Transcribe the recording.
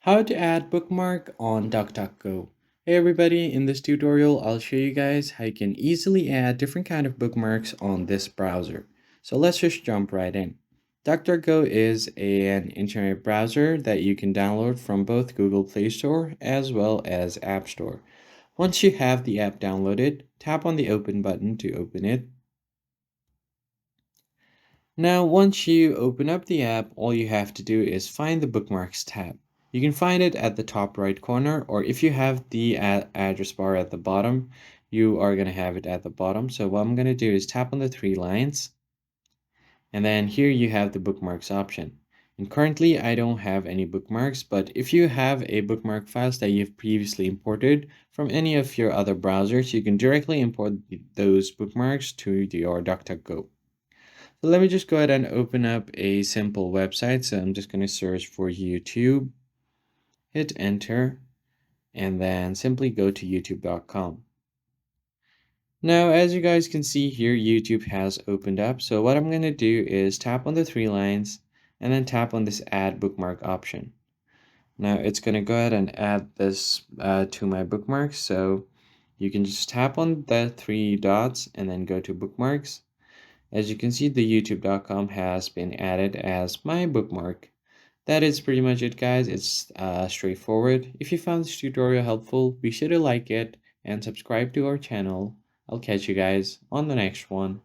How to add bookmark on DuckDuckGo. Hey everybody, in this tutorial I'll show you guys how you can easily add different kind of bookmarks on this browser. So let's just jump right in. DuckDuckGo is an internet browser that you can download from both Google Play Store as well as App Store. Once you have the app downloaded, tap on the open button to open it. Now, once you open up the app, all you have to do is find the Bookmarks tab. You can find it at the top right corner, or if you have the address bar at the bottom, you are going to have it at the bottom. So what I'm going to do is tap on the three lines, and then here you have the Bookmarks option. And currently, I don't have any bookmarks, but if you have a bookmark files that you've previously imported from any of your other browsers, you can directly import those bookmarks to your DuckDuckGo. So let me just go ahead and open up a simple website. So I'm just going to search for YouTube, hit enter, and then simply go to youtube.com. Now, as you guys can see here, YouTube has opened up. So what I'm going to do is tap on the three lines and then tap on this add bookmark option. Now it's going to go ahead and add this to my bookmarks. So you can just tap on the three dots and then go to bookmarks. As you can see, the youtube.com has been added as my bookmark. That is pretty much it, guys. It's straightforward. If you found this tutorial helpful, be sure to like it and subscribe to our channel. I'll catch you guys on the next one.